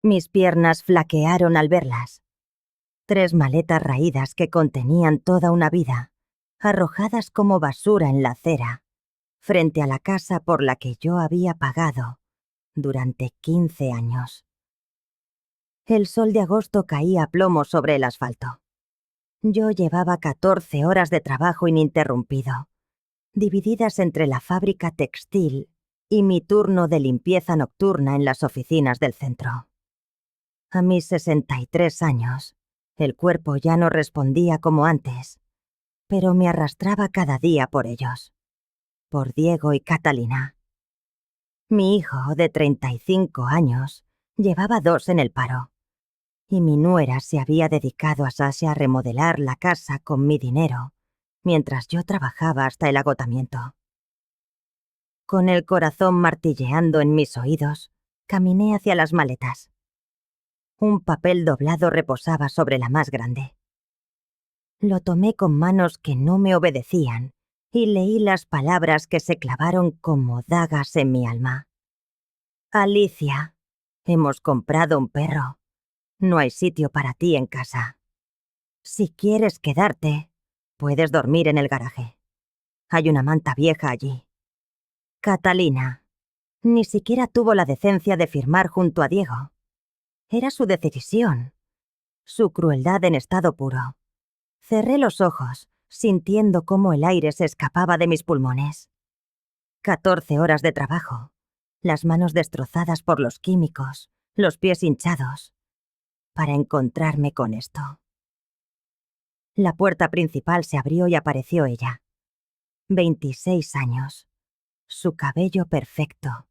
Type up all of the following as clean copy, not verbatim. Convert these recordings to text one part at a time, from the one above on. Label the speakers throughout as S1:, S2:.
S1: Mis piernas flaquearon al verlas. 3 maletas raídas que contenían toda una vida, arrojadas como basura en la acera, frente a la casa por la que yo había pagado durante 15 años. El sol de agosto caía a plomo sobre el asfalto. Yo llevaba 14 horas de trabajo ininterrumpido, divididas entre la fábrica textil y mi turno de limpieza nocturna en las oficinas del centro. A mis 63 años, el cuerpo ya no respondía como antes, pero me arrastraba cada día por ellos, por Diego y Catalina. Mi hijo, de 35 años, llevaba 2 en el paro, y mi nuera se había dedicado a Sasha a remodelar la casa con mi dinero, mientras yo trabajaba hasta el agotamiento. Con el corazón martilleando en mis oídos, caminé hacia las maletas. Un papel doblado reposaba sobre la más grande. Lo tomé con manos que no me obedecían y leí las palabras que se clavaron como dagas en mi alma. Alicia, hemos comprado un perro. No hay sitio para ti en casa. Si quieres quedarte, puedes dormir en el garaje. Hay una manta vieja allí. Catalina. Ni siquiera tuvo la decencia de firmar junto a Diego. Era su decisión, su crueldad en estado puro. Cerré los ojos, sintiendo cómo el aire se escapaba de mis pulmones. 14 horas de trabajo, las manos destrozadas por los químicos, los pies hinchados, para encontrarme con esto. La puerta principal se abrió y apareció ella. 26 años. Su cabello perfecto.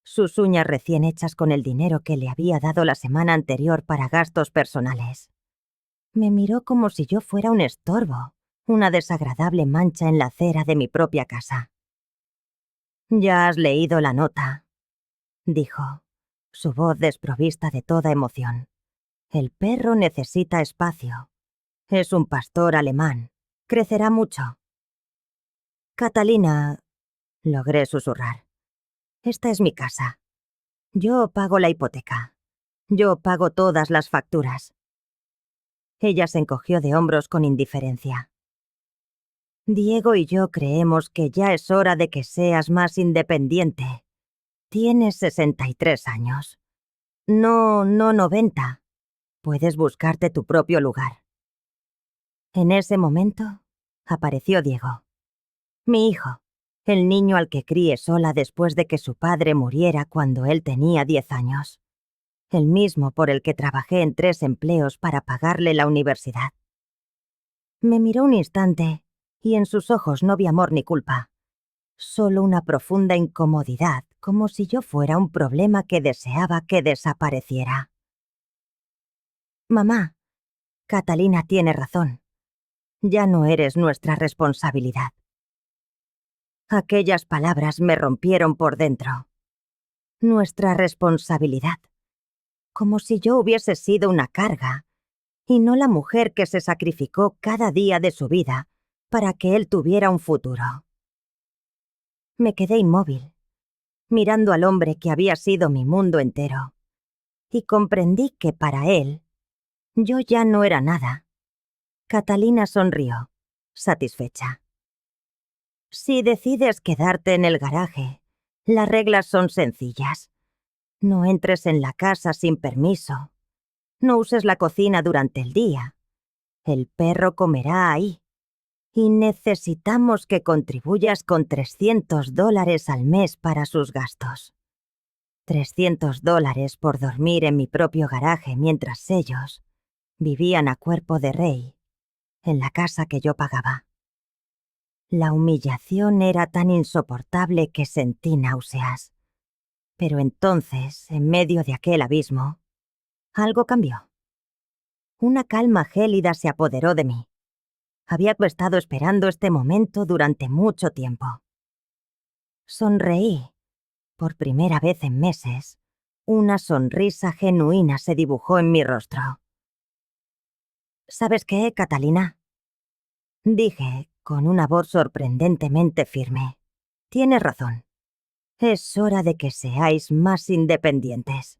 S1: Sus uñas recién hechas con el dinero que le había dado la semana anterior para gastos personales. Me miró como si yo fuera un estorbo, una desagradable mancha en la acera de mi propia casa. «Ya has leído la nota», dijo, su voz desprovista de toda emoción. «El perro necesita espacio. Es un pastor alemán. Crecerá mucho». «Catalina», logré susurrar, «esta es mi casa. Yo pago la hipoteca. Yo pago todas las facturas». Ella se encogió de hombros con indiferencia. «Diego y yo creemos que ya es hora de que seas más independiente. Tienes 63 años. No 90. Puedes buscarte tu propio lugar». En ese momento, apareció Diego. Mi hijo, el niño al que crié sola después de que su padre muriera cuando él tenía 10 años. El mismo por el que trabajé en 3 empleos para pagarle la universidad. Me miró un instante y en sus ojos no vi amor ni culpa. Solo una profunda incomodidad, como si yo fuera un problema que deseaba que desapareciera. «Mamá, Catalina tiene razón. Ya no eres nuestra responsabilidad». Aquellas palabras me rompieron por dentro. Nuestra responsabilidad. Como si yo hubiese sido una carga, y no la mujer que se sacrificó cada día de su vida para que él tuviera un futuro. Me quedé inmóvil, mirando al hombre que había sido mi mundo entero, y comprendí que para él, yo ya no era nada. Catalina sonrió, satisfecha. «Si decides quedarte en el garaje, las reglas son sencillas. No entres en la casa sin permiso. No uses la cocina durante el día. El perro comerá ahí. Y necesitamos que contribuyas con $300 al mes para sus gastos. $300 por dormir en mi propio garaje mientras ellos vivían a cuerpo de rey en la casa que yo pagaba». La humillación era tan insoportable que sentí náuseas. Pero entonces, en medio de aquel abismo, algo cambió. Una calma gélida se apoderó de mí. Había estado esperando este momento durante mucho tiempo. Sonreí. Por primera vez en meses, una sonrisa genuina se dibujó en mi rostro. «¿Sabes qué, Catalina?», dije, con una voz sorprendentemente firme. «Tienes razón. Es hora de que seáis más independientes».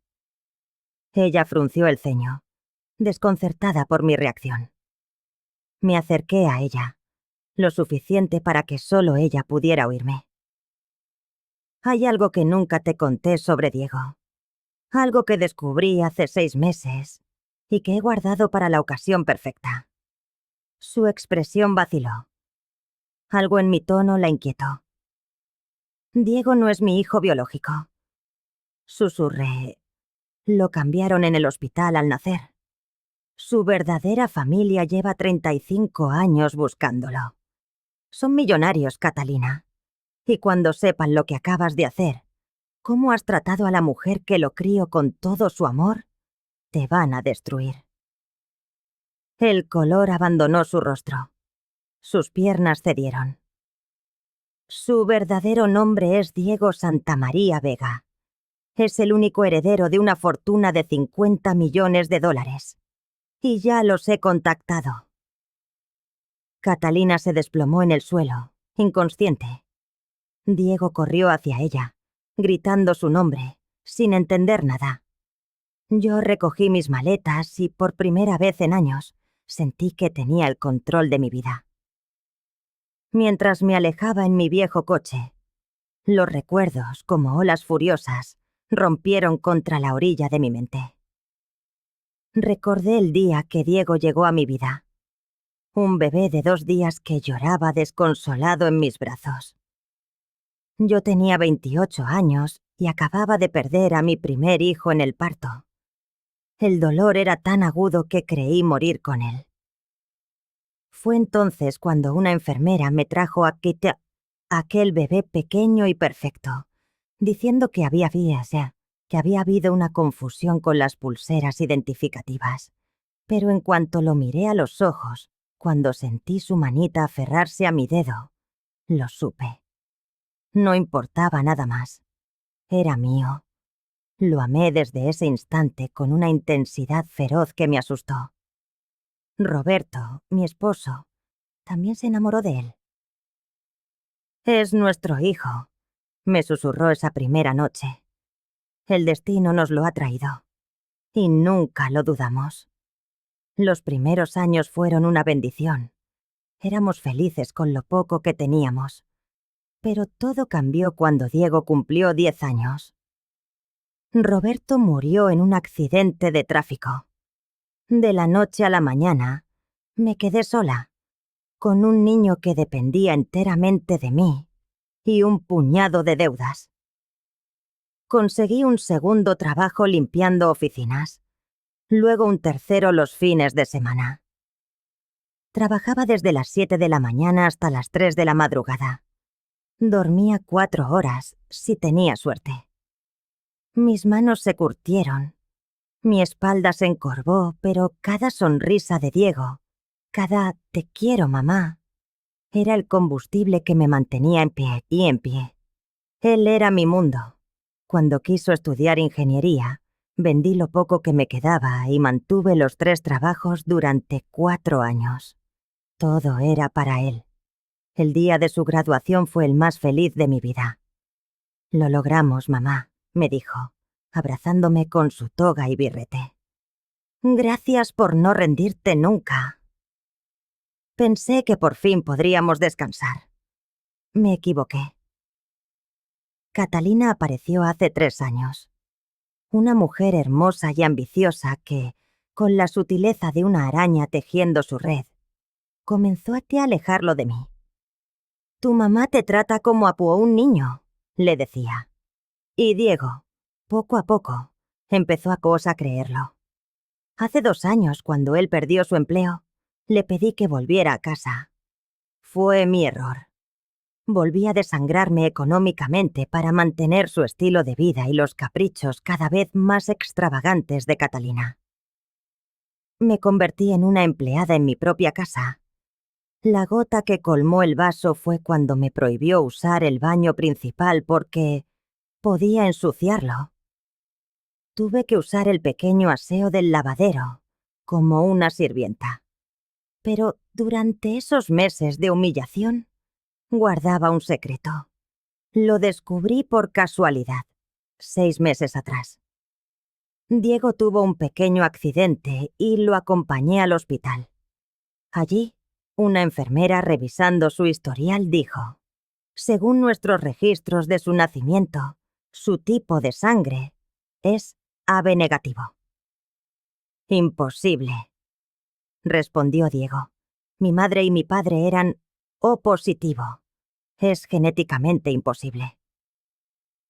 S1: Ella frunció el ceño, desconcertada por mi reacción. Me acerqué a ella, lo suficiente para que solo ella pudiera oírme. Hay algo que nunca te conté sobre Diego. Algo que descubrí hace 6 meses y que he guardado para la ocasión perfecta. Su expresión vaciló. Algo en mi tono la inquietó. Diego no es mi hijo biológico. Susurré. Lo cambiaron en el hospital al nacer. Su verdadera familia lleva 35 años buscándolo. Son millonarios, Catalina. Y cuando sepan lo que acabas de hacer, cómo has tratado a la mujer que lo crió con todo su amor, te van a destruir. El color abandonó su rostro. Sus piernas cedieron. Su verdadero nombre es Diego Santamaría Vega. Es el único heredero de una fortuna de $50 millones. Y ya los he contactado. Catalina se desplomó en el suelo, inconsciente. Diego corrió hacia ella, gritando su nombre, sin entender nada. Yo recogí mis maletas y por primera vez en años sentí que tenía el control de mi vida. Mientras me alejaba en mi viejo coche, los recuerdos, como olas furiosas, rompieron contra la orilla de mi mente. Recordé el día que Diego llegó a mi vida. Un bebé de 2 días que lloraba desconsolado en mis brazos. Yo tenía 28 años y acababa de perder a mi primer hijo en el parto. El dolor era tan agudo que creí morir con él. Fue entonces cuando una enfermera me trajo aquel bebé pequeño y perfecto, diciendo que había habido una confusión con las pulseras identificativas. Pero en cuanto lo miré a los ojos, cuando sentí su manita aferrarse a mi dedo, lo supe. No importaba nada más. Era mío. Lo amé desde ese instante con una intensidad feroz que me asustó. Roberto, mi esposo, también se enamoró de él. «Es nuestro hijo», me susurró esa primera noche. «El destino nos lo ha traído. Y nunca lo dudamos». Los primeros años fueron una bendición. Éramos felices con lo poco que teníamos. Pero todo cambió cuando Diego cumplió 10 años. Roberto murió en un accidente de tráfico. De la noche a la mañana, me quedé sola, con un niño que dependía enteramente de mí y un puñado de deudas. Conseguí un segundo trabajo limpiando oficinas, luego un tercero los fines de semana. Trabajaba desde las 7 de la mañana hasta las 3 de la madrugada. Dormía 4 horas, si tenía suerte. Mis manos se curtieron. Mi espalda se encorvó, pero cada sonrisa de Diego, cada «te quiero, mamá», era el combustible que me mantenía en pie y en pie. Él era mi mundo. Cuando quiso estudiar ingeniería, vendí lo poco que me quedaba y mantuve los 3 trabajos durante 4 años. Todo era para él. El día de su graduación fue el más feliz de mi vida. «Lo logramos, mamá», me dijo, abrazándome con su toga y birrete. «Gracias por no rendirte nunca». Pensé que por fin podríamos descansar. Me equivoqué. Catalina apareció hace 3 años. Una mujer hermosa y ambiciosa que, con la sutileza de una araña tejiendo su red, comenzó a alejarlo de mí. «Tu mamá te trata como a un niño», le decía. Y Diego, poco a poco, empezó a creerlo. Hace 2 años, cuando él perdió su empleo, le pedí que volviera a casa. Fue mi error. Volví a desangrarme económicamente para mantener su estilo de vida y los caprichos cada vez más extravagantes de Catalina. Me convertí en una empleada en mi propia casa. La gota que colmó el vaso fue cuando me prohibió usar el baño principal porque podía ensuciarlo. Tuve que usar el pequeño aseo del lavadero, como una sirvienta. Pero durante esos meses de humillación, guardaba un secreto. Lo descubrí por casualidad, 6 meses atrás. Diego tuvo un pequeño accidente y lo acompañé al hospital. Allí, una enfermera revisando su historial dijo: según nuestros registros de su nacimiento, su tipo de sangre es AB negativo. Imposible, respondió Diego. Mi madre y mi padre eran O positivo. Es genéticamente imposible.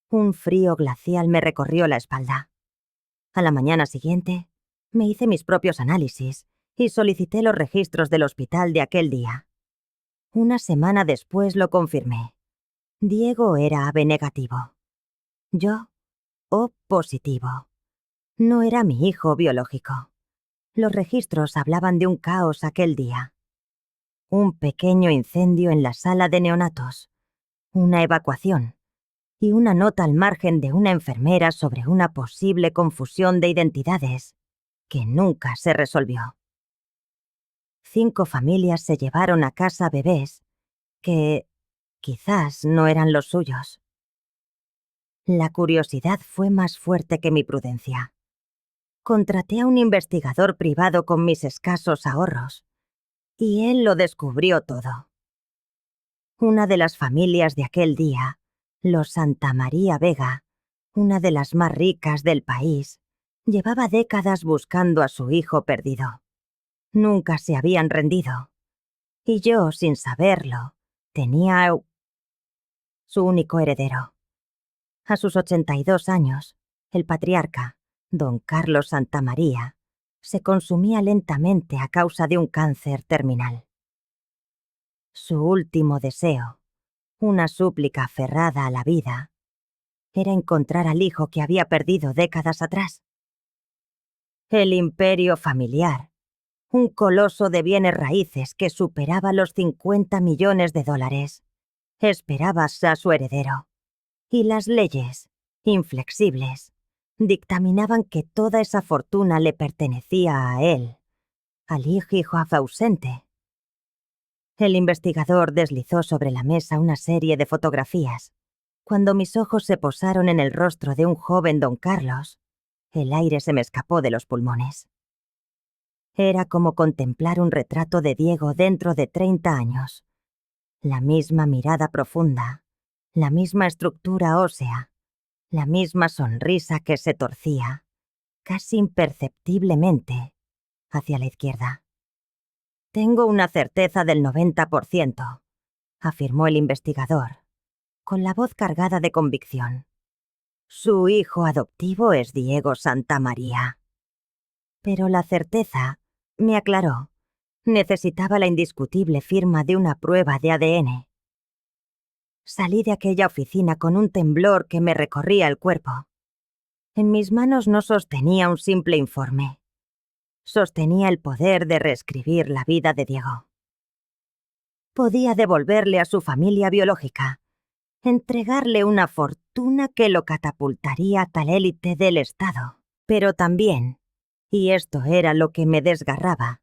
S1: Un frío glacial me recorrió la espalda. A la mañana siguiente, me hice mis propios análisis y solicité los registros del hospital de aquel día. Una semana después lo confirmé. Diego era AB negativo. Yo, O positivo. No era mi hijo biológico. Los registros hablaban de un caos aquel día. Un pequeño incendio en la sala de neonatos, una evacuación y una nota al margen de una enfermera sobre una posible confusión de identidades que nunca se resolvió. 5 familias se llevaron a casa bebés que quizás no eran los suyos. La curiosidad fue más fuerte que mi prudencia. Contraté a un investigador privado con mis escasos ahorros, y él lo descubrió todo. Una de las familias de aquel día, los Santa María Vega, una de las más ricas del país, llevaba décadas buscando a su hijo perdido. Nunca se habían rendido. Y yo, sin saberlo, tenía a su único heredero. A sus 82 años, el patriarca, don Carlos Santamaría, se consumía lentamente a causa de un cáncer terminal. Su último deseo, una súplica aferrada a la vida, era encontrar al hijo que había perdido décadas atrás. El imperio familiar, un coloso de bienes raíces que superaba los 50 millones de dólares, esperaba a su heredero. Y las leyes, inflexibles, dictaminaban que toda esa fortuna le pertenecía a él, al hijo ausente. El investigador deslizó sobre la mesa una serie de fotografías. Cuando mis ojos se posaron en el rostro de un joven don Carlos, el aire se me escapó de los pulmones. Era como contemplar un retrato de Diego dentro de 30 años. La misma mirada profunda, la misma estructura ósea, la misma sonrisa que se torcía, casi imperceptiblemente, hacia la izquierda. Tengo una certeza del 90%, afirmó el investigador, con la voz cargada de convicción. Su hijo adoptivo es Diego Santamaría. Pero la certeza, me aclaró, necesitaba la indiscutible firma de una prueba de ADN. Salí de aquella oficina con un temblor que me recorría el cuerpo. En mis manos no sostenía un simple informe. Sostenía el poder de reescribir la vida de Diego. Podía devolverle a su familia biológica, entregarle una fortuna que lo catapultaría a tal élite del Estado. Pero también, y esto era lo que me desgarraba,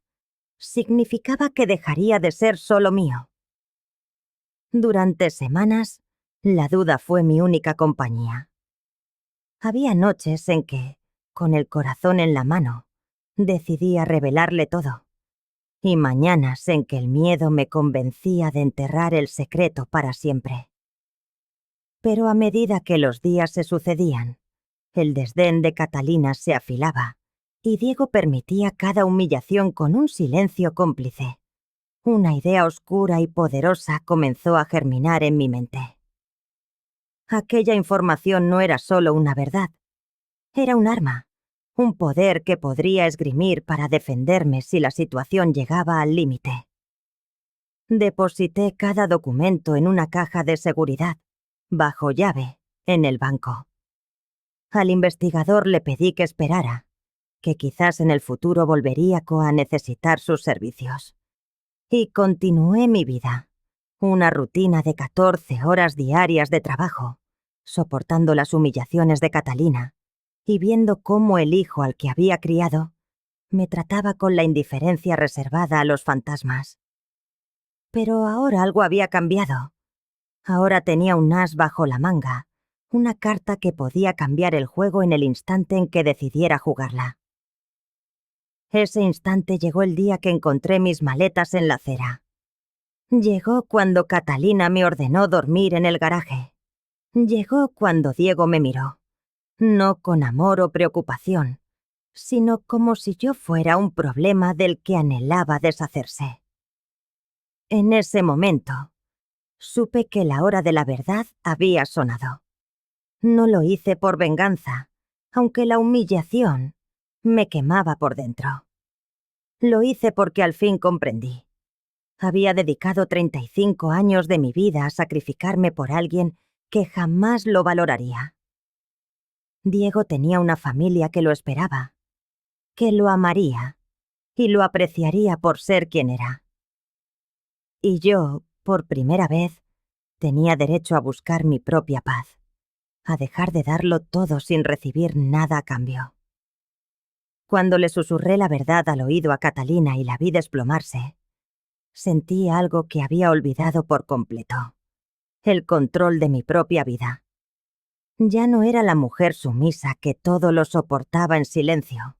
S1: significaba que dejaría de ser solo mío. Durante semanas, la duda fue mi única compañía. Había noches en que, con el corazón en la mano, decidía revelarle todo, y mañanas en que el miedo me convencía de enterrar el secreto para siempre. Pero a medida que los días se sucedían, el desdén de Catalina se afilaba, y Diego permitía cada humillación con un silencio cómplice. Una idea oscura y poderosa comenzó a germinar en mi mente. Aquella información no era solo una verdad, era un arma, un poder que podría esgrimir para defenderme si la situación llegaba al límite. Deposité cada documento en una caja de seguridad, bajo llave, en el banco. Al investigador le pedí que esperara, que quizás en el futuro volvería a necesitar sus servicios. Y continué mi vida, una rutina de 14 horas diarias de trabajo, soportando las humillaciones de Catalina y viendo cómo el hijo al que había criado me trataba con la indiferencia reservada a los fantasmas. Pero ahora algo había cambiado. Ahora tenía un as bajo la manga, Una carta que podía cambiar el juego en el instante en que decidiera jugarla. Ese instante llegó el día que encontré mis maletas en la acera. Llegó cuando Catalina me ordenó dormir en el garaje. Llegó cuando Diego me miró, no con amor o preocupación, sino como si yo fuera un problema del que anhelaba deshacerse. En ese momento, supe que la hora de la verdad había sonado. No lo hice por venganza, aunque la humillación me quemaba por dentro. Lo hice porque al fin comprendí. Había dedicado 35 años de mi vida a sacrificarme por alguien que jamás lo valoraría. Diego tenía una familia que lo esperaba, que lo amaría y lo apreciaría por ser quien era. Y yo, por primera vez, tenía derecho a buscar mi propia paz, a dejar de darlo todo sin recibir nada a cambio. Cuando le susurré la verdad al oído a Catalina y la vi desplomarse, sentí algo que había olvidado por completo: el control de mi propia vida. Ya no era la mujer sumisa que todo lo soportaba en silencio.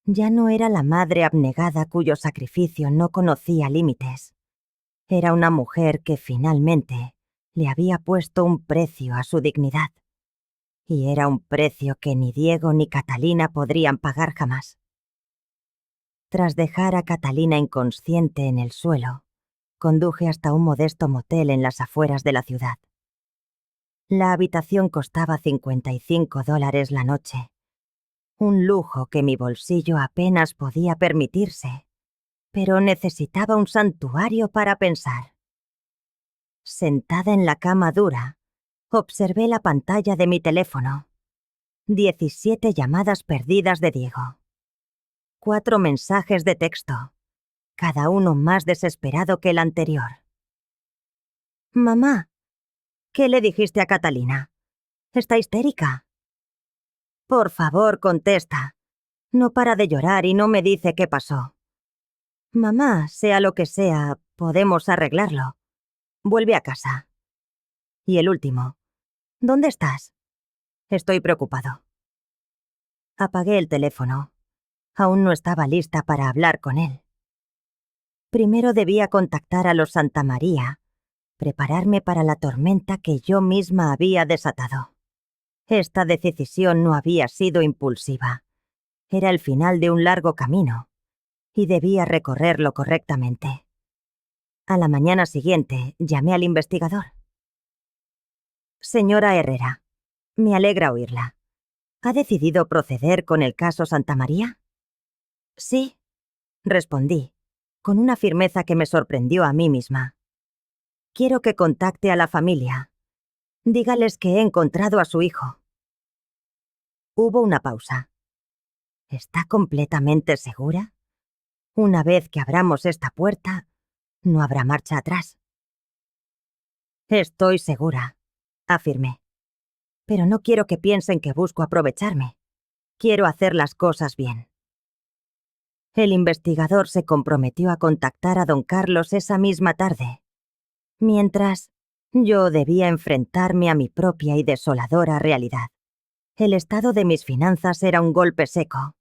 S1: Ya no era la madre abnegada cuyo sacrificio no conocía límites. Era una mujer que finalmente le había puesto un precio a su dignidad. Y era un precio que ni Diego ni Catalina podrían pagar jamás. Tras dejar a Catalina inconsciente en el suelo, conduje hasta un modesto motel en las afueras de la ciudad. La habitación costaba $55 la noche, un lujo que mi bolsillo apenas podía permitirse, pero necesitaba un santuario para pensar. Sentada en la cama dura, observé la pantalla de mi teléfono. 17 llamadas perdidas de Diego. 4 mensajes de texto, cada uno más desesperado que el anterior. «Mamá, ¿qué le dijiste a Catalina? ¿Está histérica?» «Por favor, contesta. No para de llorar y no me dice qué pasó». «Mamá, sea lo que sea, podemos arreglarlo. Vuelve a casa». Y el último: «¿Dónde estás? Estoy preocupado». Apagué el teléfono. Aún no estaba lista para hablar con él. Primero debía contactar a los Santamaría, prepararme para la tormenta que yo misma había desatado. Esta decisión no había sido impulsiva. Era el final de un largo camino, y debía recorrerlo correctamente. A la mañana siguiente, llamé al investigador. «Señora Herrera, me alegra oírla. ¿Ha decidido proceder con el caso Santamaría?» «Sí», respondí, con una firmeza que me sorprendió a mí misma. «Quiero que contacte a la familia. Dígales que he encontrado a su hijo». Hubo una pausa. ¿Está completamente segura? Una vez que abramos esta puerta, no habrá marcha atrás. «Estoy segura», afirmé. «Pero no quiero que piensen que busco aprovecharme. Quiero hacer las cosas bien». El investigador se comprometió a contactar a don Carlos esa misma tarde, mientras yo debía enfrentarme a mi propia y desoladora realidad. El estado de mis finanzas era un golpe seco.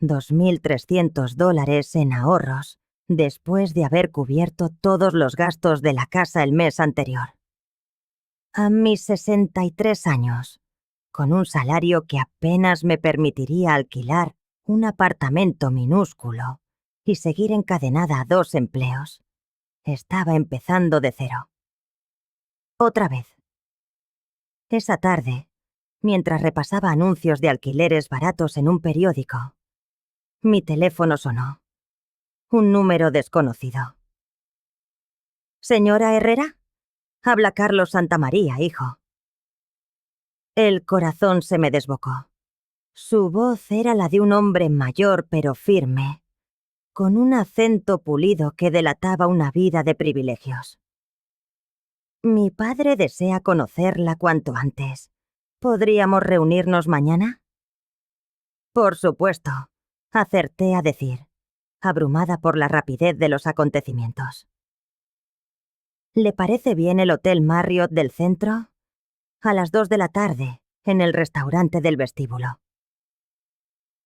S1: $2.300 en ahorros, después de haber cubierto todos los gastos de la casa el mes anterior. A mis 63 años, con un salario que apenas me permitiría alquilar un apartamento minúsculo y seguir encadenada a 2 empleos, estaba empezando de cero. Otra vez. Esa tarde, mientras repasaba anuncios de alquileres baratos en un periódico, mi teléfono sonó. Un número desconocido. «¿Señora Herrera? Habla Carlos Santamaría, hijo». El corazón se me desbocó. Su voz era la de un hombre mayor pero firme, con un acento pulido que delataba una vida de privilegios. «Mi padre desea conocerla cuanto antes. ¿Podríamos reunirnos mañana?» «Por supuesto», acerté a decir, abrumada por la rapidez de los acontecimientos. «¿Le parece bien el Hotel Marriott del centro? a las 2 de la tarde, en el restaurante del vestíbulo.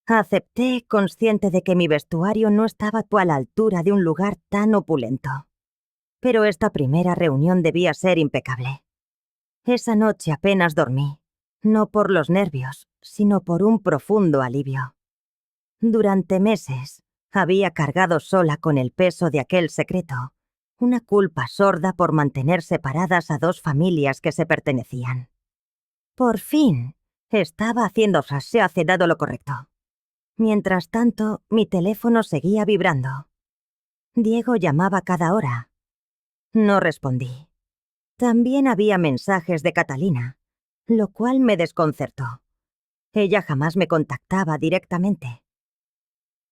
S1: Acepté, consciente de que mi vestuario no estaba a la altura de un lugar tan opulento. Pero esta primera reunión debía ser impecable. Esa noche apenas dormí, no por los nervios, sino por un profundo alivio. Durante meses, había cargado sola con el peso de aquel secreto, una culpa sorda por mantener separadas a dos familias que se pertenecían. Por fin, estaba hace dado lo correcto. Mientras tanto, mi teléfono seguía vibrando. Diego llamaba cada hora. No respondí. También había mensajes de Catalina, lo cual me desconcertó. Ella jamás me contactaba directamente.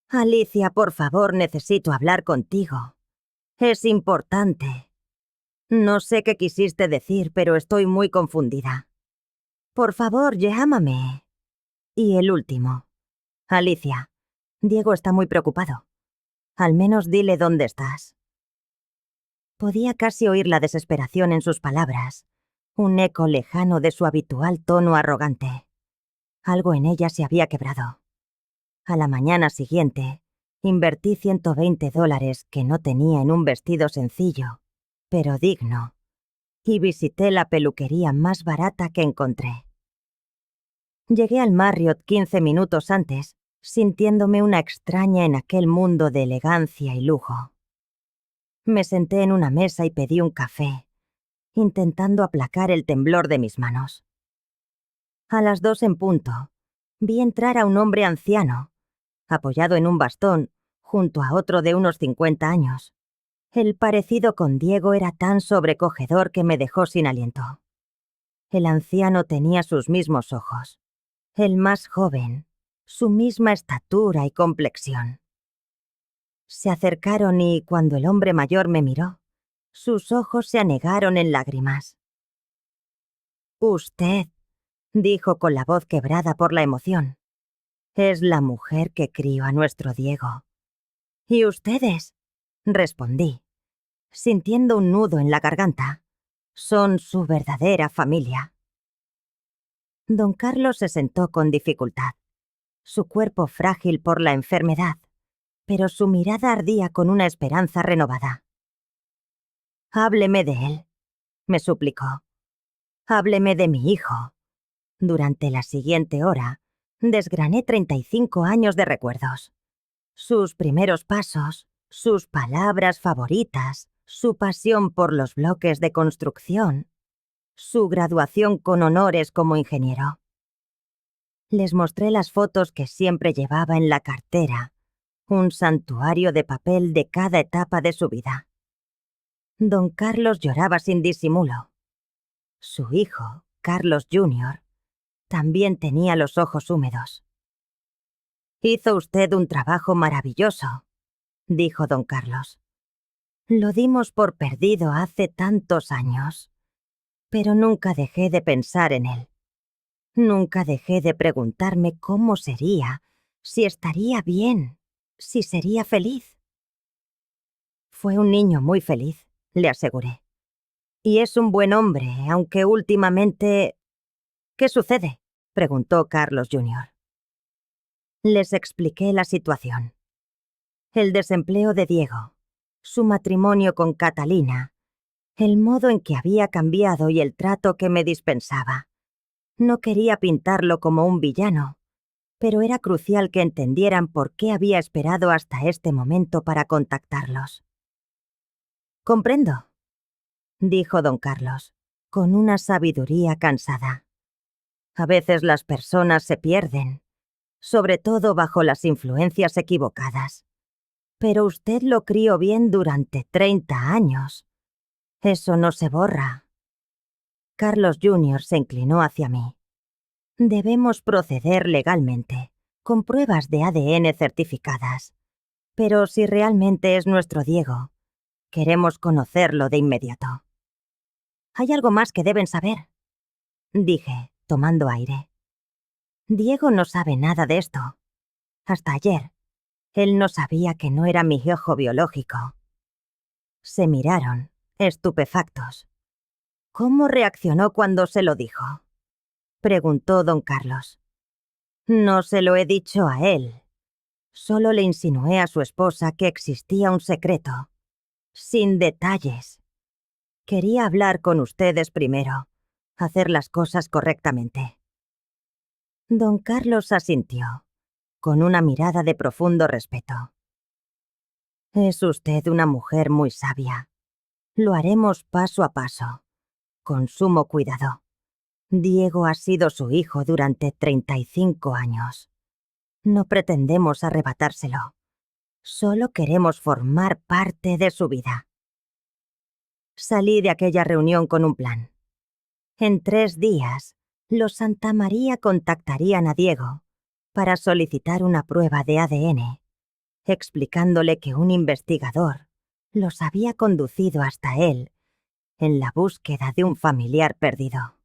S1: Alicia, por favor, necesito hablar contigo. Es importante. No sé qué quisiste decir, pero estoy muy confundida. Por favor, llámame. Y el último. Alicia, Diego está muy preocupado. Al menos dile dónde estás. Podía casi oír la desesperación en sus palabras, un eco lejano de su habitual tono arrogante. Algo en ella se había quebrado. A la mañana siguiente, invertí $120 que no tenía en un vestido sencillo, pero digno, y visité la peluquería más barata que encontré. Llegué al Marriott 15 minutos antes, sintiéndome una extraña en aquel mundo de elegancia y lujo. Me senté en una mesa y pedí un café, intentando aplacar el temblor de mis manos. A las 2 en punto, vi entrar a un hombre anciano, apoyado en un bastón, junto a otro de unos 50 años. El parecido con Diego era tan sobrecogedor que me dejó sin aliento. El anciano tenía sus mismos ojos. El más joven, su misma estatura y complexión. Se acercaron y, cuando el hombre mayor me miró, sus ojos se anegaron en lágrimas. «Usted», dijo con la voz quebrada por la emoción, «es la mujer que crió a nuestro Diego». «¿Y ustedes?», respondí, sintiendo un nudo en la garganta. «Son su verdadera familia». Don Carlos se sentó con dificultad, su cuerpo frágil por la enfermedad, pero su mirada ardía con una esperanza renovada. «Hábleme de él», me suplicó. «Hábleme de mi hijo». Durante la siguiente hora, desgrané 35 años de recuerdos. Sus primeros pasos, sus palabras favoritas, su pasión por los bloques de construcción, su graduación con honores como ingeniero. Les mostré las fotos que siempre llevaba en la cartera, un santuario de papel de cada etapa de su vida. Don Carlos lloraba sin disimulo. Su hijo, Carlos Jr., también tenía los ojos húmedos. «Hizo usted un trabajo maravilloso», dijo don Carlos. «Lo dimos por perdido hace tantos años, pero nunca dejé de pensar en él. Nunca dejé de preguntarme cómo sería, si estaría bien, si sería feliz». «Fue un niño muy feliz», le aseguré. «Y es un buen hombre, aunque últimamente...» «¿Qué sucede?», preguntó Carlos Jr. Les expliqué la situación. El desempleo de Diego, su matrimonio con Catalina, el modo en que había cambiado y el trato que me dispensaba. No quería pintarlo como un villano, pero era crucial que entendieran por qué había esperado hasta este momento para contactarlos. «Comprendo», dijo don Carlos, con una sabiduría cansada. «A veces las personas se pierden, sobre todo bajo las influencias equivocadas. Pero usted lo crió bien durante 30 años. Eso no se borra». Carlos Jr. se inclinó hacia mí. «Debemos proceder legalmente, con pruebas de ADN certificadas. Pero si realmente es nuestro Diego, queremos conocerlo de inmediato». «Hay algo más que deben saber», dije, tomando aire. «Diego no sabe nada de esto. Hasta ayer, él no sabía que no era mi hijo biológico». Se miraron, estupefactos. ¿Cómo reaccionó cuando se lo dijo?, preguntó don Carlos. No se lo he dicho a él. Solo le insinué a su esposa que existía un secreto, sin detalles. Quería hablar con ustedes primero, hacer las cosas correctamente. Don Carlos asintió, con una mirada de profundo respeto. Es usted una mujer muy sabia. Lo haremos paso a paso, con sumo cuidado. Diego ha sido su hijo durante 35 años. No pretendemos arrebatárselo. Solo queremos formar parte de su vida. Salí de aquella reunión con un plan. En 3 días, los Santamaría contactarían a Diego para solicitar una prueba de ADN, explicándole que un investigador los había conducido hasta él en la búsqueda de un familiar perdido.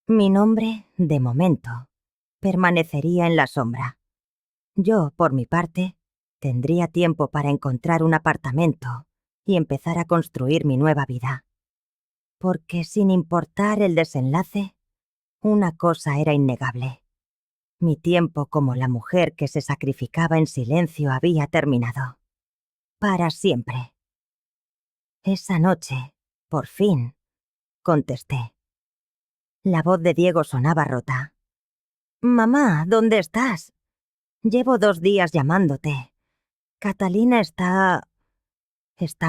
S1: Mi nombre, de momento, permanecería en la sombra. Yo, por mi parte, tendría tiempo para encontrar un apartamento y empezar a construir mi nueva vida. Porque sin importar el desenlace, una cosa era innegable. Mi tiempo como la mujer que se sacrificaba en silencio había terminado. Para siempre. Esa noche, por fin, contesté. La voz de Diego sonaba rota. «Mamá, ¿dónde estás? Llevo 2 días llamándote. Catalina está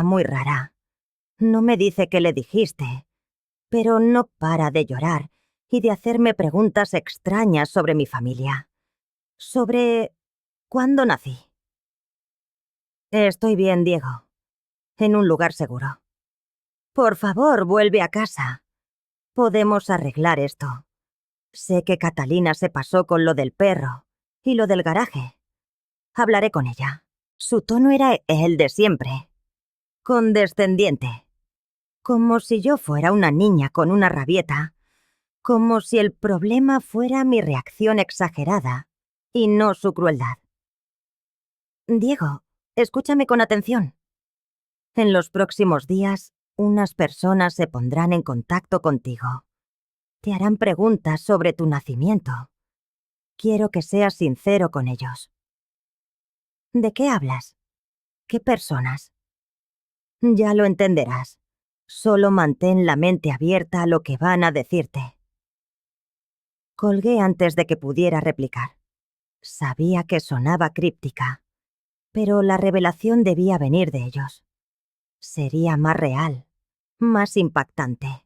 S1: muy rara. No me dice qué le dijiste, pero no para de llorar y de hacerme preguntas extrañas sobre mi familia. Sobre cuándo nací. Estoy bien, Diego. En un lugar seguro. Por favor, vuelve a casa. Podemos arreglar esto. Sé que Catalina se pasó con lo del perro y lo del garaje. Hablaré con ella. Su tono era el de siempre. Condescendiente. Como si yo fuera una niña con una rabieta. Como si el problema fuera mi reacción exagerada y no su crueldad. Diego, escúchame con atención. En los próximos días, unas personas se pondrán en contacto contigo. Te harán preguntas sobre tu nacimiento. Quiero que seas sincero con ellos. ¿De qué hablas? ¿Qué personas? Ya lo entenderás. Solo mantén la mente abierta a lo que van a decirte. Colgué antes de que pudiera replicar. Sabía que sonaba críptica, pero la revelación debía venir de ellos. Sería más real, más impactante.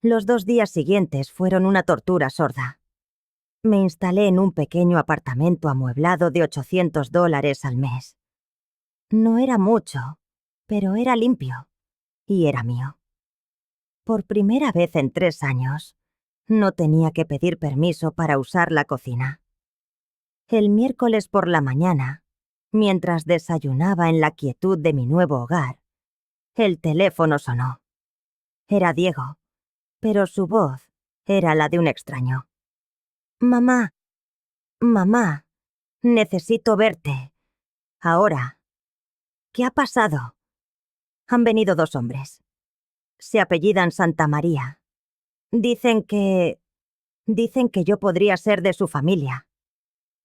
S1: Los 2 días siguientes fueron una tortura sorda. Me instalé en un pequeño apartamento amueblado de $800 al mes. No era mucho, pero era limpio, y era mío. Por primera vez en 3 años, no tenía que pedir permiso para usar la cocina. El miércoles por la mañana, mientras desayunaba en la quietud de mi nuevo hogar, el teléfono sonó. Era Diego, pero su voz era la de un extraño. «Mamá, mamá, necesito verte. Ahora. ¿Qué ha pasado?» Han venido 2 hombres. Se apellidan Santamaría. Dicen que yo podría ser de su familia.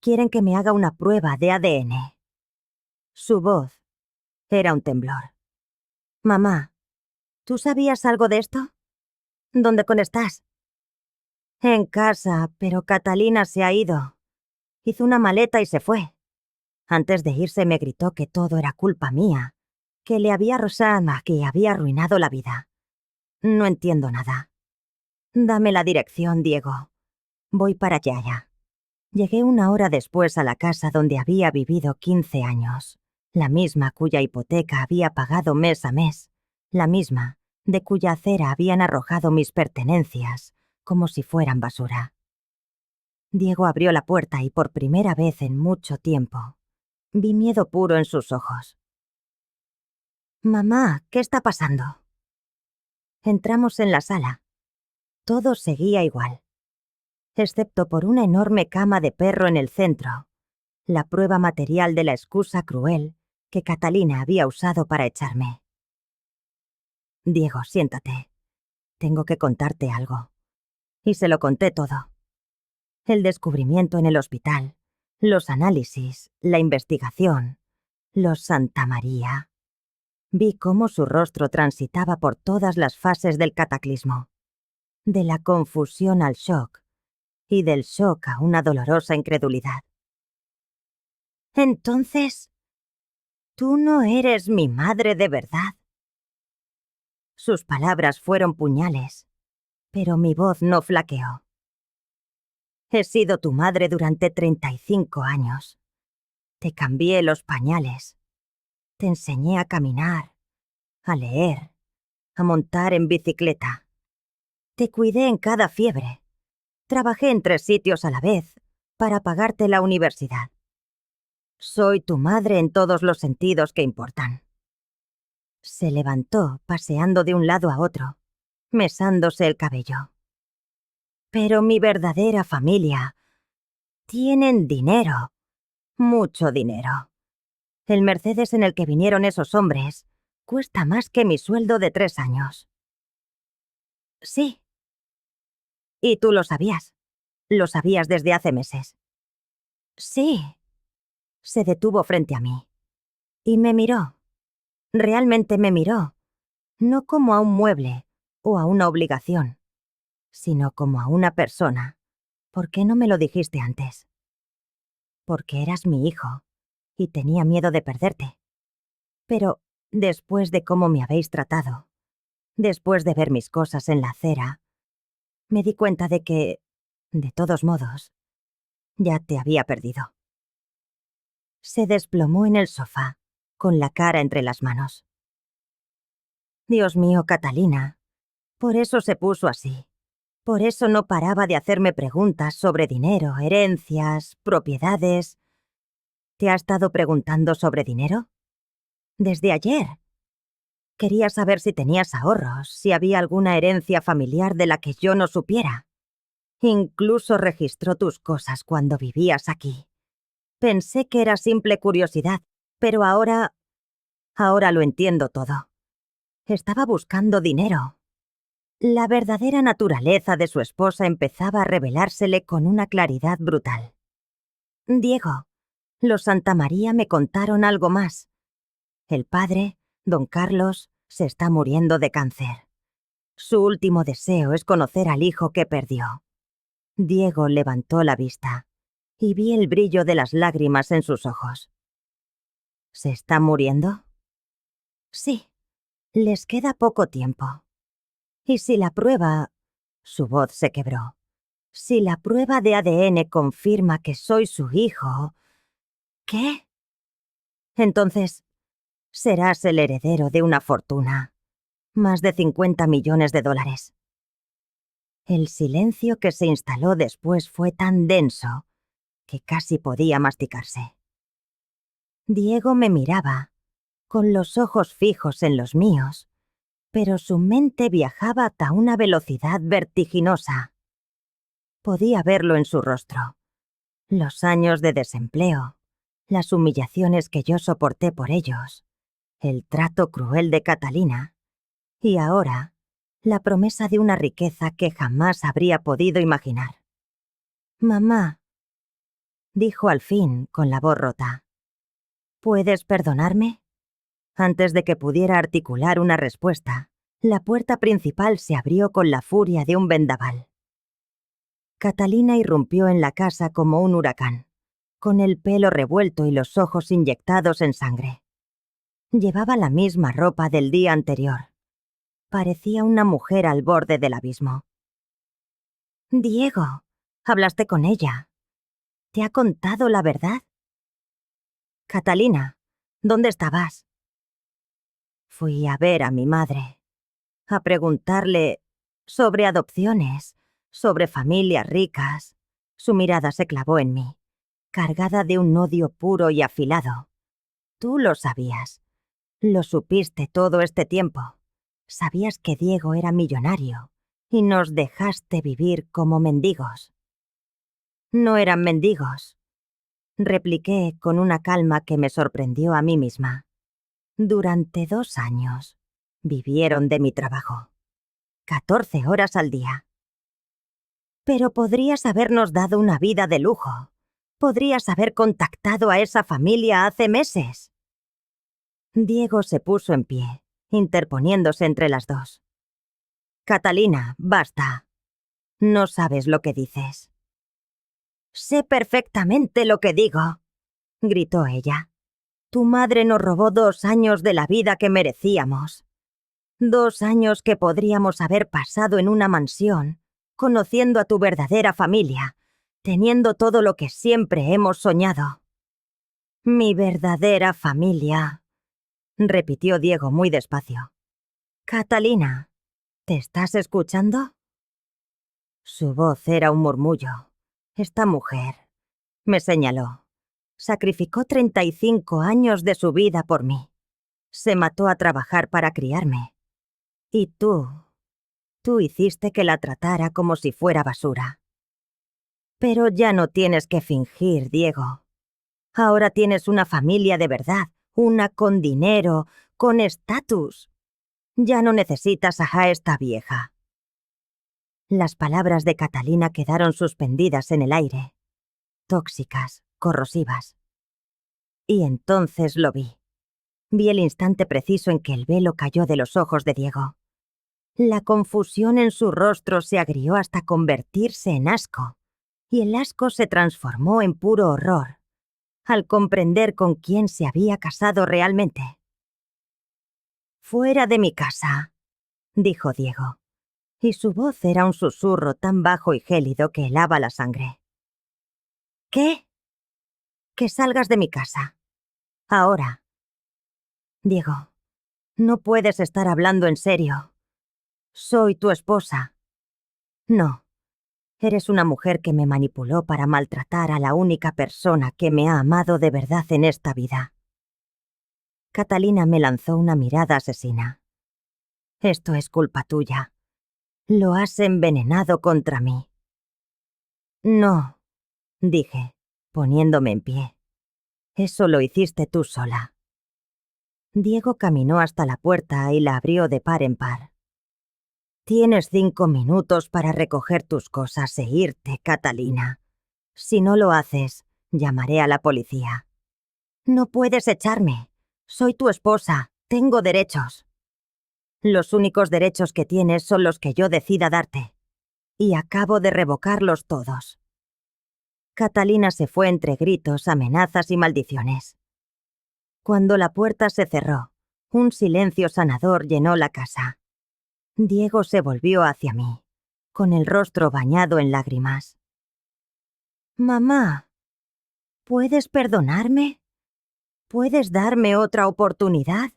S1: Quieren que me haga una prueba de ADN. Su voz era un temblor. «Mamá, ¿tú sabías algo de esto? ¿Dónde estás?» «En casa, pero Catalina se ha ido. Hizo una maleta y se fue. Antes de irse me gritó que todo era culpa mía, que le había que había arruinado la vida. No entiendo nada. Dame la dirección, Diego. Voy para allá ya». Llegué 1 hora después a la casa donde había vivido 15 años, la misma cuya hipoteca había pagado mes a mes, la misma de cuya acera habían arrojado mis pertenencias como si fueran basura. Diego abrió la puerta y por primera vez en mucho tiempo vi miedo puro en sus ojos. «Mamá, ¿qué está pasando?» Entramos en la sala. Todo seguía igual, excepto por una enorme cama de perro en el centro, la prueba material de la excusa cruel que Catalina había usado para echarme. Diego, siéntate. Tengo que contarte algo. Y se lo conté todo. El descubrimiento en el hospital, los análisis, la investigación, los Santa María. Vi cómo su rostro transitaba por todas las fases del cataclismo, de la confusión al shock y del shock a una dolorosa incredulidad. Entonces, ¿tú no eres mi madre de verdad? Sus palabras fueron puñales, pero mi voz no flaqueó. He sido tu madre durante 35 años. Te cambié los pañales. Te enseñé a caminar, a leer, a montar en bicicleta. Te cuidé en cada fiebre. Trabajé en 3 sitios a la vez para pagarte la universidad. Soy tu madre en todos los sentidos que importan. Se levantó, paseando de un lado a otro, mesándose el cabello. Pero mi verdadera familia tienen dinero, mucho dinero. El Mercedes en el que vinieron esos hombres cuesta más que mi sueldo de 3 años. Sí. Y tú lo sabías. Lo sabías desde hace meses. Sí. Se detuvo frente a mí. Y me miró. Realmente me miró. No como a un mueble o a una obligación, sino como a una persona. ¿Por qué no me lo dijiste antes? Porque eras mi hijo y tenía miedo de perderte. Pero después de cómo me habéis tratado, después de ver mis cosas en la acera, me di cuenta de que, de todos modos, ya te había perdido. Se desplomó en el sofá, con la cara entre las manos. Dios mío, Catalina, por eso se puso así. Por eso no paraba de hacerme preguntas sobre dinero, herencias, propiedades. ¿Te ha estado preguntando sobre dinero? Desde ayer. Quería saber si tenías ahorros, si había alguna herencia familiar de la que yo no supiera. Incluso registró tus cosas cuando vivías aquí. Pensé que era simple curiosidad, pero ahora lo entiendo todo. Estaba buscando dinero. La verdadera naturaleza de su esposa empezaba a revelársele con una claridad brutal. Diego, los Santa María me contaron algo más. El padre, don Carlos, se está muriendo de cáncer. Su último deseo es conocer al hijo que perdió. Diego levantó la vista y vi el brillo de las lágrimas en sus ojos. ¿Se está muriendo? Sí, les queda poco tiempo. Y si la prueba... Su voz se quebró. Si la prueba de ADN confirma que soy su hijo... ¿Qué? Entonces, serás el heredero de una fortuna. Más de 50 millones de dólares. El silencio que se instaló después fue tan denso que casi podía masticarse. Diego me miraba, con los ojos fijos en los míos, pero su mente viajaba a una velocidad vertiginosa. Podía verlo en su rostro. Los años de desempleo, las humillaciones que yo soporté por ellos, el trato cruel de Catalina, y ahora, la promesa de una riqueza que jamás habría podido imaginar. «Mamá», dijo al fin con la voz rota, «¿puedes perdonarme?» Antes de que pudiera articular una respuesta, la puerta principal se abrió con la furia de un vendaval. Catalina irrumpió en la casa como un huracán, con el pelo revuelto y los ojos inyectados en sangre. Llevaba la misma ropa del día anterior. Parecía una mujer al borde del abismo. «Diego, hablaste con ella. ¿Te ha contado la verdad?» «Catalina, ¿dónde estabas?» Fui a ver a mi madre, a preguntarle sobre adopciones, sobre familias ricas. Su mirada se clavó en mí, cargada de un odio puro y afilado. Tú lo sabías. Lo supiste todo este tiempo. Sabías que Diego era millonario y nos dejaste vivir como mendigos. No eran mendigos, repliqué con una calma que me sorprendió a mí misma. Durante 2 años Vivieron de mi trabajo. 14 horas al día. Pero podrías habernos dado una vida de lujo. Podrías haber contactado a esa familia hace meses. Diego se puso en pie, interponiéndose entre las dos. Catalina, basta. No sabes lo que dices. Sé perfectamente lo que digo, gritó ella. Tu madre nos robó 2 años de la vida que merecíamos. 2 años que podríamos haber pasado en una mansión, conociendo a tu verdadera familia, teniendo todo lo que siempre hemos soñado. Mi verdadera familia, repitió Diego muy despacio. Catalina, ¿te estás escuchando? Su voz era un murmullo. Esta mujer, me señaló, sacrificó 35 años de su vida por mí. Se mató a trabajar para criarme. Y tú hiciste que la tratara como si fuera basura. Pero ya no tienes que fingir, Diego. Ahora tienes una familia de verdad, una con dinero, con estatus. Ya no necesitas a esta vieja. Las palabras de Catalina quedaron suspendidas en el aire, tóxicas, corrosivas. Y entonces lo vi. Vi el instante preciso en que el velo cayó de los ojos de Diego. La confusión en su rostro se agrió hasta convertirse en asco, y el asco se transformó en puro horror, al comprender con quién se había casado realmente. «Fuera de mi casa», dijo Diego, y su voz era un susurro tan bajo y gélido que helaba la sangre. «¿Qué?» «Que salgas de mi casa. Ahora». «Diego, no puedes estar hablando en serio. Soy tu esposa». «No. Eres una mujer que me manipuló para maltratar a la única persona que me ha amado de verdad en esta vida». Catalina me lanzó una mirada asesina. «Esto es culpa tuya. Lo has envenenado contra mí». «No», dije, poniéndome en pie. «Eso lo hiciste tú sola». Diego caminó hasta la puerta y la abrió de par en par. «Tienes 5 minutos para recoger tus cosas e irte, Catalina. Si no lo haces, llamaré a la policía». «No puedes echarme. Soy tu esposa. Tengo derechos». «Los únicos derechos que tienes son los que yo decida darte. Y acabo de revocarlos todos». Catalina se fue entre gritos, amenazas y maldiciones. Cuando la puerta se cerró, un silencio sanador llenó la casa. Diego se volvió hacia mí, con el rostro bañado en lágrimas. «Mamá, ¿puedes perdonarme? ¿Puedes darme otra oportunidad?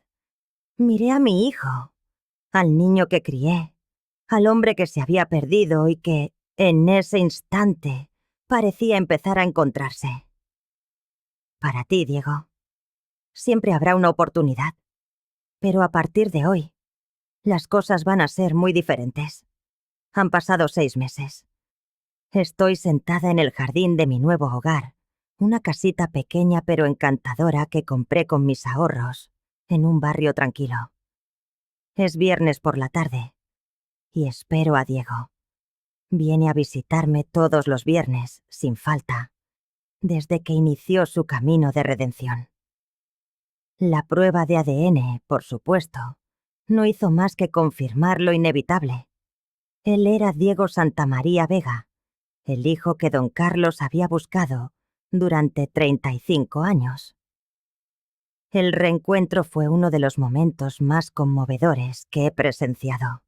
S1: Miré a mi hijo, al niño que crié, al hombre que se había perdido y que, en ese instante, parecía empezar a encontrarse. Para ti, Diego, siempre habrá una oportunidad. Pero a partir de hoy, las cosas van a ser muy diferentes. Han pasado 6 meses. Estoy sentada en el jardín de mi nuevo hogar, una casita pequeña pero encantadora que compré con mis ahorros, en un barrio tranquilo. Es viernes por la tarde, y espero a Diego. Viene a visitarme todos los viernes, sin falta, desde que inició su camino de redención. La prueba de ADN, por supuesto, no hizo más que confirmar lo inevitable. Él era Diego Santamaría Vega, el hijo que don Carlos había buscado durante 35 años. El reencuentro fue uno de los momentos más conmovedores que he presenciado.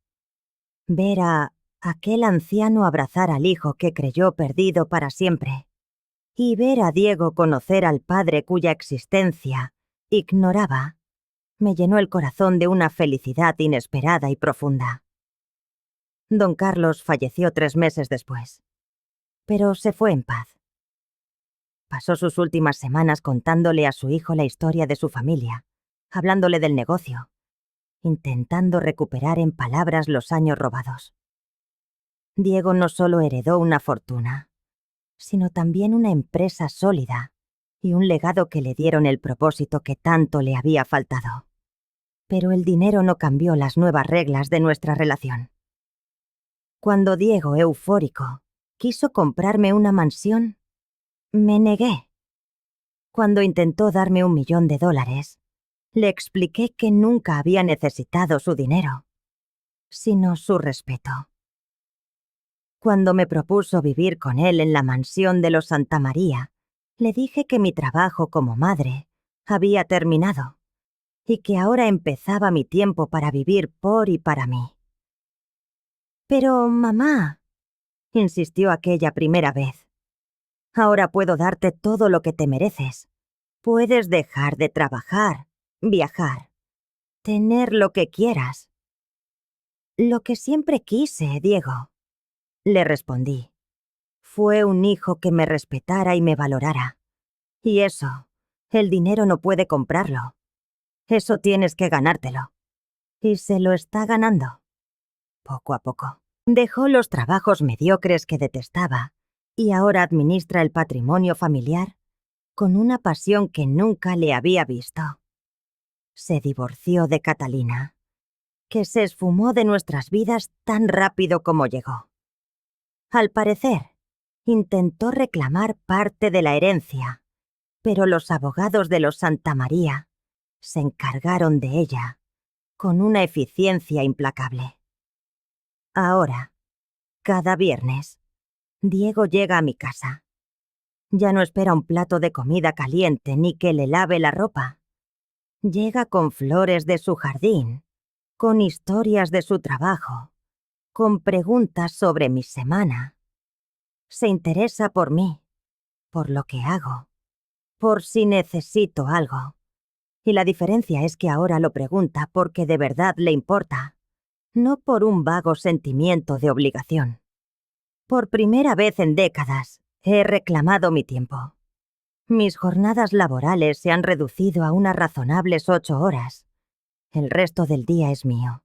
S1: Ver a aquel anciano abrazar al hijo que creyó perdido para siempre, y ver a Diego conocer al padre cuya existencia ignoraba, me llenó el corazón de una felicidad inesperada y profunda. Don Carlos falleció 3 meses después, pero se fue en paz. Pasó sus últimas semanas contándole a su hijo la historia de su familia, hablándole del negocio, intentando recuperar en palabras los años robados. Diego no solo heredó una fortuna, sino también una empresa sólida y un legado que le dieron el propósito que tanto le había faltado. Pero el dinero no cambió las nuevas reglas de nuestra relación. Cuando Diego, eufórico, quiso comprarme una mansión, me negué. Cuando intentó darme $1.000.000, le expliqué que nunca había necesitado su dinero, sino su respeto. Cuando me propuso vivir con él en la mansión de los Santamaría, le dije que mi trabajo como madre había terminado y que ahora empezaba mi tiempo para vivir por y para mí. Pero, mamá, insistió aquella primera vez, ahora puedo darte todo lo que te mereces. Puedes dejar de trabajar, viajar, tener lo que quieras. Lo que siempre quise, Diego, le respondí, fue un hijo que me respetara y me valorara. Y eso, el dinero no puede comprarlo. Eso tienes que ganártelo. Y se lo está ganando. Poco a poco. Dejó los trabajos mediocres que detestaba y ahora administra el patrimonio familiar con una pasión que nunca le había visto. Se divorció de Catalina, que se esfumó de nuestras vidas tan rápido como llegó. Al parecer, intentó reclamar parte de la herencia, pero los abogados de los Santamaría se encargaron de ella con una eficiencia implacable. Ahora, cada viernes, Diego llega a mi casa. Ya no espera un plato de comida caliente ni que le lave la ropa. Llega con flores de su jardín, con historias de su trabajo, con preguntas sobre mi semana. Se interesa por mí, por lo que hago, por si necesito algo. Y la diferencia es que ahora lo pregunta porque de verdad le importa, no por un vago sentimiento de obligación. Por primera vez en décadas, he reclamado mi tiempo. Mis jornadas laborales se han reducido a unas razonables 8 horas. El resto del día es mío.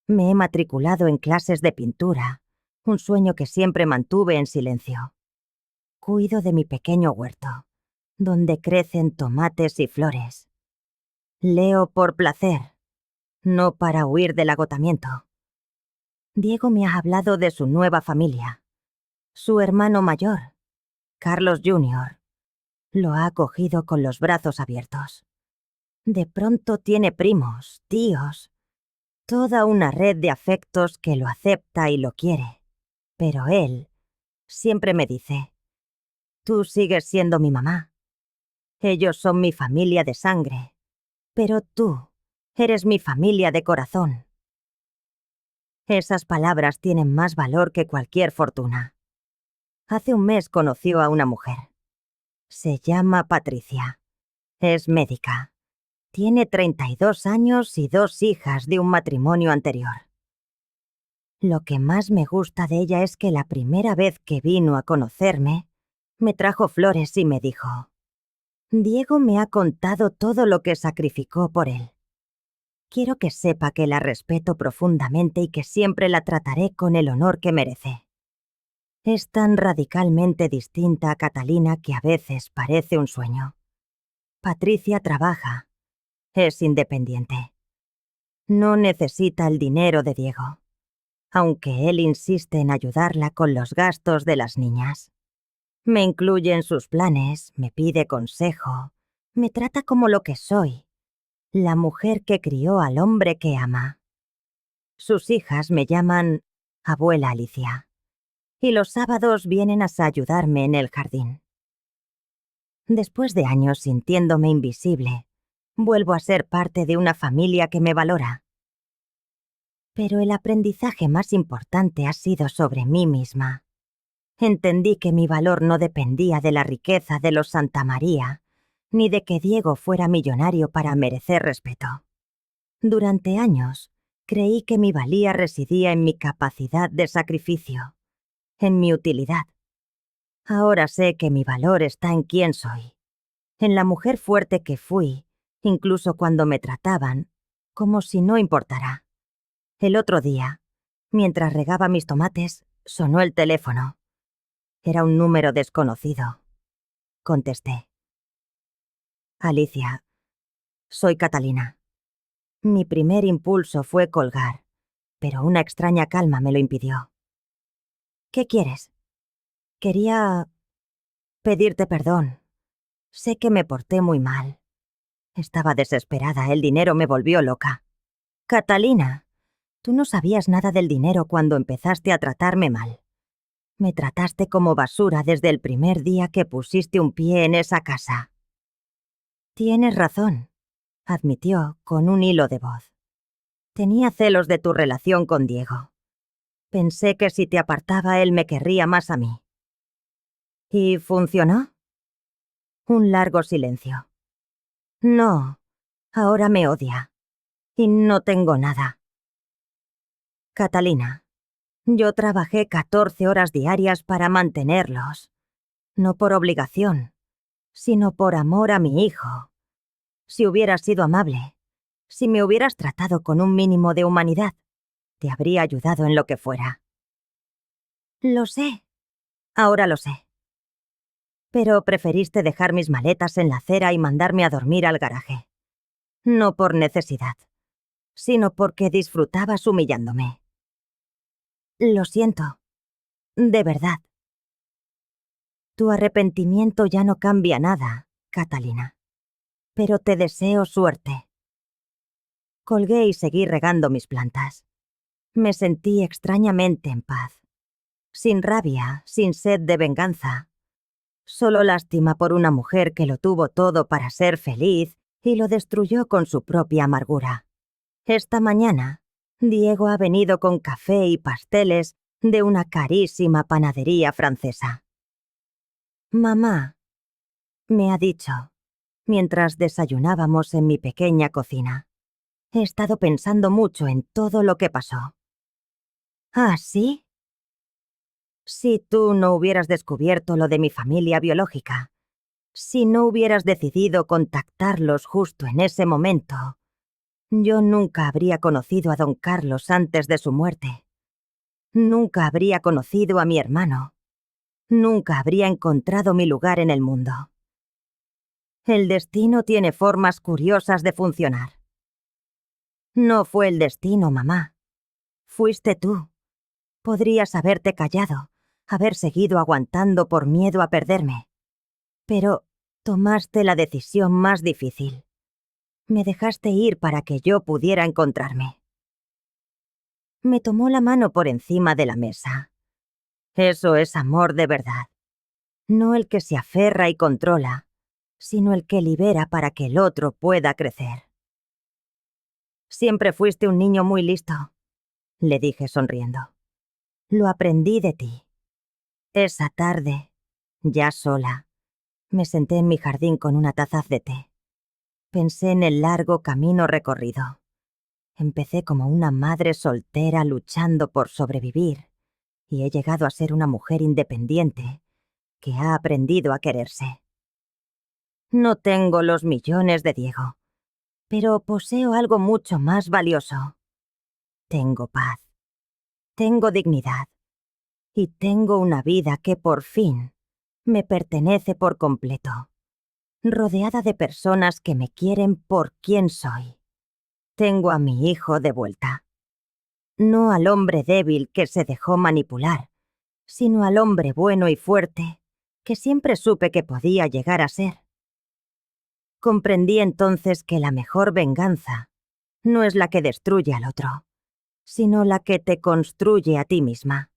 S1: Me he matriculado en clases de pintura, un sueño que siempre mantuve en silencio. Cuido de mi pequeño huerto, donde crecen tomates y flores. Leo por placer, no para huir del agotamiento. Diego me ha hablado de su nueva familia. Su hermano mayor, Carlos Jr., lo ha acogido con los brazos abiertos. De pronto tiene primos, tíos, toda una red de afectos que lo acepta y lo quiere. Pero él siempre me dice, tú sigues siendo mi mamá. Ellos son mi familia de sangre, pero tú eres mi familia de corazón. Esas palabras tienen más valor que cualquier fortuna. Hace un mes conoció a una mujer. Se llama Patricia. Es médica. Tiene 32 años y 2 hijas de un matrimonio anterior. Lo que más me gusta de ella es que la primera vez que vino a conocerme, me trajo flores y me dijo, Diego me ha contado todo lo que sacrificó por él. Quiero que sepa que la respeto profundamente y que siempre la trataré con el honor que merece. Es tan radicalmente distinta a Catalina que a veces parece un sueño. Patricia trabaja. Es independiente. No necesita el dinero de Diego, aunque él insiste en ayudarla con los gastos de las niñas. Me incluye en sus planes, me pide consejo, me trata como lo que soy, la mujer que crió al hombre que ama. Sus hijas me llaman Abuela Alicia, y los sábados vienen a ayudarme en el jardín. Después de años sintiéndome invisible, vuelvo a ser parte de una familia que me valora. Pero el aprendizaje más importante ha sido sobre mí misma. Entendí que mi valor no dependía de la riqueza de los Santamaría, ni de que Diego fuera millonario para merecer respeto. Durante años, creí que mi valía residía en mi capacidad de sacrificio, en mi utilidad. Ahora sé que mi valor está en quién soy, en la mujer fuerte que fui, incluso cuando me trataban como si no importara. El otro día, mientras regaba mis tomates, sonó el teléfono. Era un número desconocido. Contesté. Alicia, soy Catalina. Mi primer impulso fue colgar, pero una extraña calma me lo impidió. ¿Qué quieres? Quería pedirte perdón. Sé que me porté muy mal. Estaba desesperada, el dinero me volvió loca. Catalina, tú no sabías nada del dinero cuando empezaste a tratarme mal. Me trataste como basura desde el primer día que pusiste un pie en esa casa. Tienes razón, admitió con un hilo de voz. Tenía celos de tu relación con Diego. Pensé que si te apartaba él me querría más a mí. ¿Y funcionó? Un largo silencio. No, ahora me odia. Y no tengo nada. Catalina, yo trabajé 14 horas diarias para mantenerlos. No por obligación, sino por amor a mi hijo. Si hubieras sido amable, si me hubieras tratado con un mínimo de humanidad, te habría ayudado en lo que fuera. Lo sé. Ahora lo sé. Pero preferiste dejar mis maletas en la acera y mandarme a dormir al garaje. No por necesidad, sino porque disfrutabas humillándome. Lo siento. De verdad. Tu arrepentimiento ya no cambia nada, Catalina. Pero te deseo suerte. Colgué y seguí regando mis plantas. Me sentí extrañamente en paz. Sin rabia, sin sed de venganza. Solo lástima por una mujer que lo tuvo todo para ser feliz y lo destruyó con su propia amargura. Esta mañana, Diego ha venido con café y pasteles de una carísima panadería francesa. Mamá, me ha dicho, mientras desayunábamos en mi pequeña cocina. He estado pensando mucho en todo lo que pasó. ¿Ah, sí? Si tú no hubieras descubierto lo de mi familia biológica, si no hubieras decidido contactarlos justo en ese momento, yo nunca habría conocido a don Carlos antes de su muerte. Nunca habría conocido a mi hermano. Nunca habría encontrado mi lugar en el mundo. El destino tiene formas curiosas de funcionar. No fue el destino, mamá. Fuiste tú. Podrías haberte callado, haber seguido aguantando por miedo a perderme. Pero tomaste la decisión más difícil. Me dejaste ir para que yo pudiera encontrarme. Me tomó la mano por encima de la mesa. Eso es amor de verdad. No el que se aferra y controla, sino el que libera para que el otro pueda crecer. Siempre fuiste un niño muy listo, le dije sonriendo. Lo aprendí de ti. Esa tarde, ya sola, me senté en mi jardín con una taza de té. Pensé en el largo camino recorrido. Empecé como una madre soltera luchando por sobrevivir, y he llegado a ser una mujer independiente que ha aprendido a quererse. No tengo los millones de Diego, pero poseo algo mucho más valioso. Tengo paz, tengo dignidad, y tengo una vida que por fin me pertenece por completo, rodeada de personas que me quieren por quien soy. Tengo a mi hijo de vuelta. No al hombre débil que se dejó manipular, sino al hombre bueno y fuerte que siempre supe que podía llegar a ser. Comprendí entonces que la mejor venganza no es la que destruye al otro, sino la que te construye a ti misma.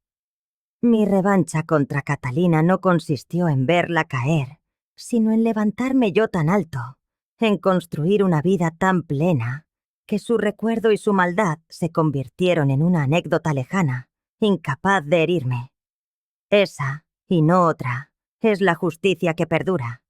S1: Mi revancha contra Catalina no consistió en verla caer, sino en levantarme yo tan alto, en construir una vida tan plena, que su recuerdo y su maldad se convirtieron en una anécdota lejana, incapaz de herirme. Esa, y no otra, es la justicia que perdura.